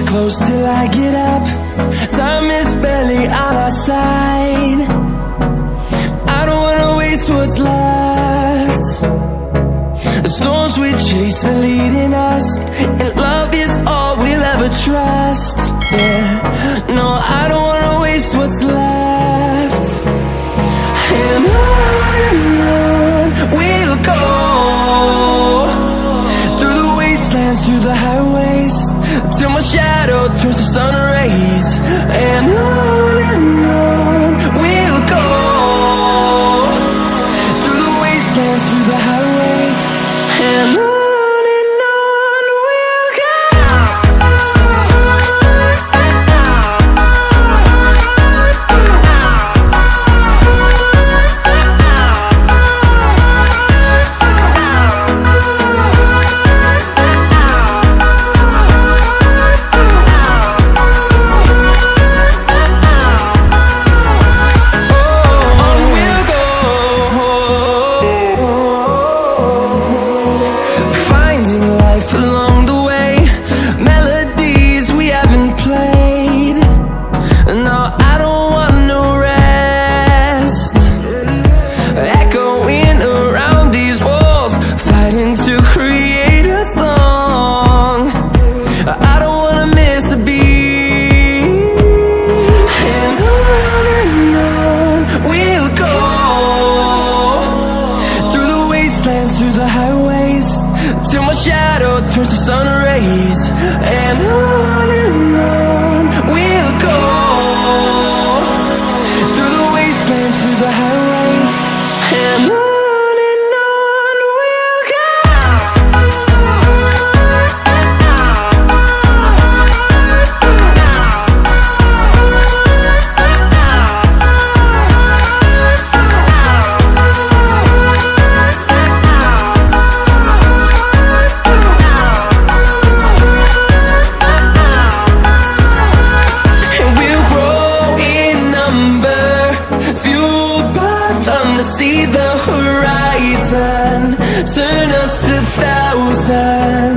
close till I get up. Time is barely on our side. I don't wanna waste what's left. The storms we chase are leading us, and love is all we'll ever trust. Yeah, no, I don't wanna waste what's left. And on we'll go, through the wastelands, through the highways, till my shadow turns to sun rays. And on we'll go, through the wastelands, through the highways, and on we'll go. Through the highways, till my shadow turns to sun rays. And on we'll go, through the wastelands, through the highways, and on we'll go. To see the horizon, turn us to thousands.